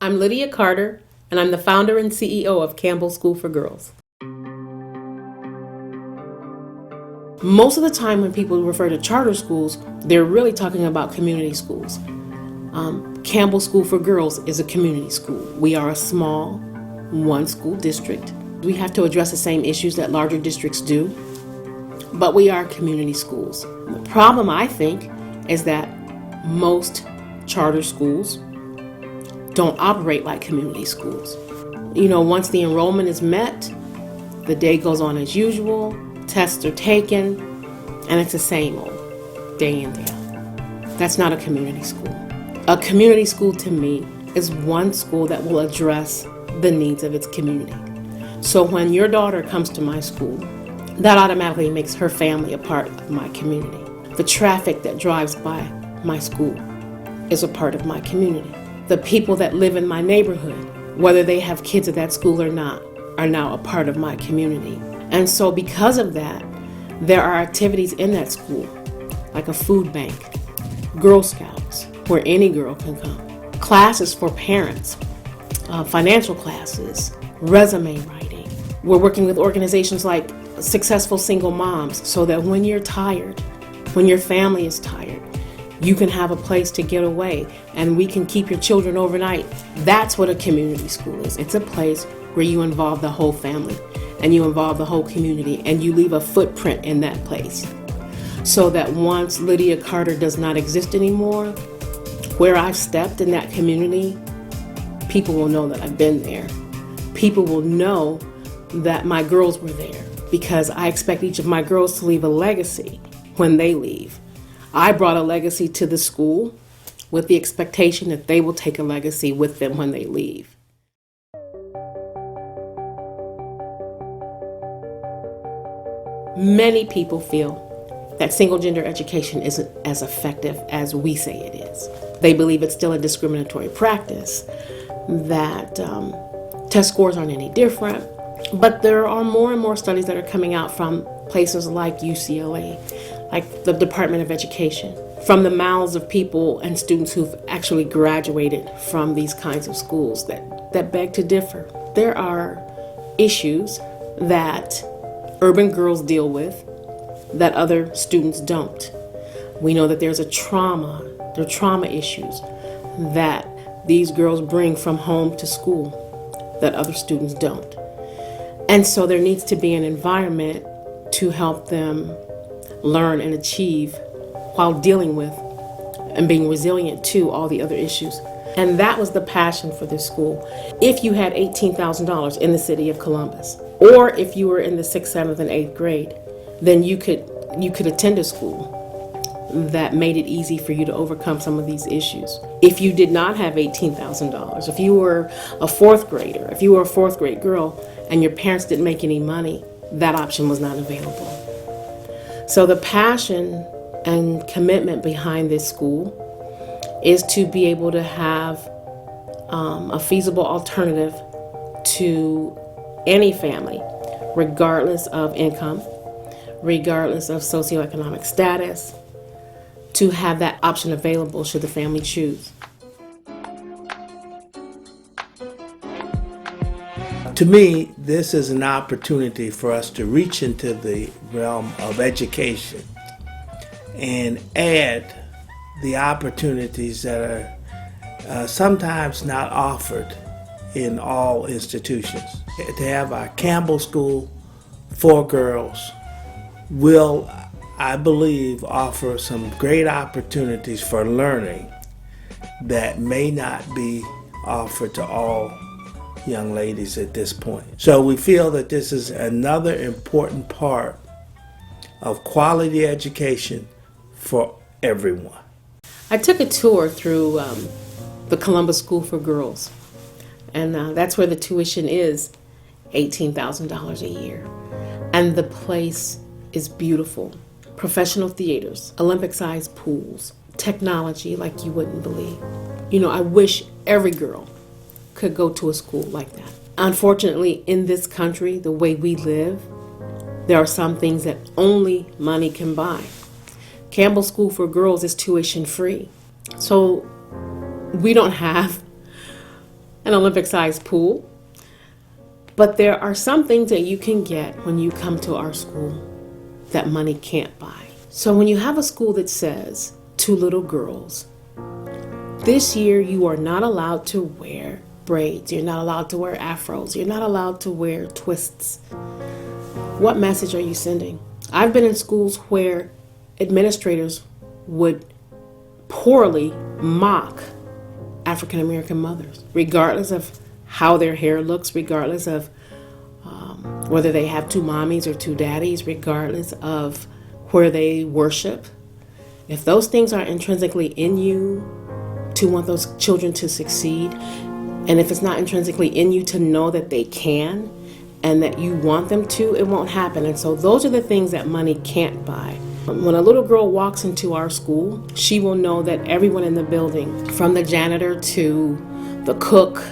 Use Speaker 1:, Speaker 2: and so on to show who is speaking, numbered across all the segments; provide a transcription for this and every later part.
Speaker 1: I'm Lydia Carter, and I'm the founder and CEO of Campbell School for Girls. Most of the time when people refer to charter schools, they're really talking about community schools. Campbell School for Girls is a community school. We are a small, one-school district. We have to address the same issues that larger districts do, but we are community schools. The problem, I think, is that most charter schools don't operate like community schools. Once the enrollment is met, the day goes on as usual, tests are taken, and it's the same old day in, day out. That's not a community school. A community school to me is one school that will address the needs of its community. So when your daughter comes to my school, that automatically makes her family a part of my community. The traffic that drives by my school is a part of my community. The people that live in my neighborhood, whether they have kids at that school or not, are now a part of my community. And so because of that, there are activities in that school, like a food bank, Girl Scouts, where any girl can come, classes for parents, financial classes, resume writing. We're working with organizations like Successful Single Moms so that when you're tired, when your family is tired, you can have a place to get away and we can keep your children overnight. That's what a community school is. It's a place where you involve the whole family and you involve the whole community and you leave a footprint in that place. So that once Lydia Carter does not exist anymore, where I've stepped in that community, people will know that I've been there. People will know that my girls were there because I expect each of my girls to leave a legacy when they leave. I brought a legacy to the school with the expectation that they will take a legacy with them when they leave. Many people feel that single gender education isn't as effective as we say it is. They believe it's still a discriminatory practice, that test scores aren't any different. But there are more and more studies that are coming out from places like UCLA, like the Department of Education, from the mouths of people and students who've actually graduated from these kinds of schools that beg to differ. There are issues that urban girls deal with that other students don't. We know that there are trauma issues that these girls bring from home to school that other students don't. And so there needs to be an environment to help them learn and achieve while dealing with and being resilient to all the other issues. And that was the passion for this school. If you had $18,000 in the city of Columbus, or if you were in the 6th, 7th, and 8th grade, then you could attend a school that made it easy for you to overcome some of these issues. If you did not have $18,000, if you were a 4th grader, if you were a 4th grade girl and your parents didn't make any money, that option was not available. So the passion and commitment behind this school is to be able to have a feasible alternative to any family, regardless of income, regardless of socioeconomic status, to have that option available should the family choose.
Speaker 2: To me, this is an opportunity for us to reach into the realm of education and add the opportunities that are sometimes not offered in all institutions. To have our Campbell School for Girls will, I believe, offer some great opportunities for learning that may not be offered to all young ladies at this point. So we feel that this is another important part of quality education for everyone.
Speaker 1: I took a tour through the Columbus School for Girls, and that's where the tuition is $18,000 a year. And the place is beautiful. Professional theaters, Olympic-sized pools, technology like you wouldn't believe. I wish every girl could go to a school like that. Unfortunately, in this country, the way we live, there are some things that only money can buy. Campbell School for Girls is tuition free. So we don't have an Olympic-sized pool. But there are some things that you can get when you come to our school that money can't buy. So when you have a school that says to little girls, this year you are not allowed to wear braids, you're not allowed to wear afros, you're not allowed to wear twists, what message are you sending? I've been in schools where administrators would poorly mock African American mothers, regardless of how their hair looks, regardless of whether they have two mommies or two daddies, regardless of where they worship. If those things are intrinsically in you to want those children to succeed, and if it's not intrinsically in you to know that they can and that you want them to, it won't happen. And so those are the things that money can't buy. When a little girl walks into our school, she will know that everyone in the building, from the janitor to the cook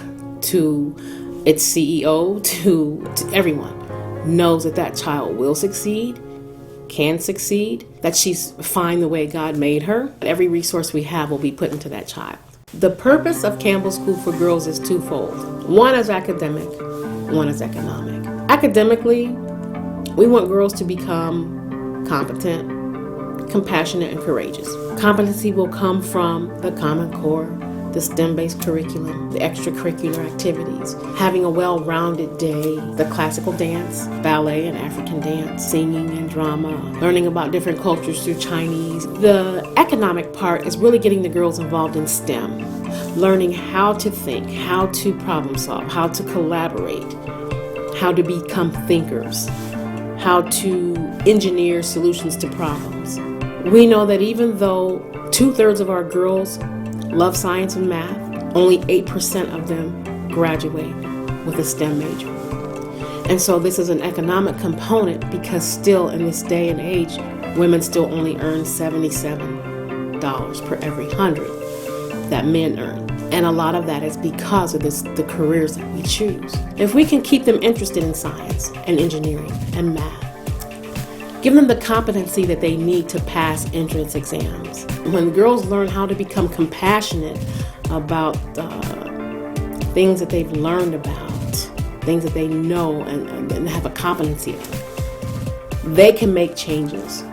Speaker 1: to its CEO to everyone, knows that that child will succeed, can succeed, that she's fine the way God made her. Every resource we have will be put into that child. The purpose of Campbell School for Girls is twofold. One is academic, one is economic. Academically, we want girls to become competent, compassionate, and courageous. Competency will come from the Common Core, the STEM-based curriculum, the extracurricular activities, having a well-rounded day, the classical dance, ballet and African dance, singing and drama, learning about different cultures through Chinese. The economic part is really getting the girls involved in STEM, learning how to think, how to problem solve, how to collaborate, how to become thinkers, how to engineer solutions to problems. We know that even though 2/3 of our girls love science and math, only 8% of them graduate with a STEM major. And so this is an economic component because still in this day and age, women still only earn $77 per every 100 that men earn. And a lot of that is because of the careers that we choose. If we can keep them interested in science and engineering and math, give them the competency that they need to pass entrance exams. When girls learn how to become compassionate about things that they've learned about, things that they know and have a competency of, they can make changes.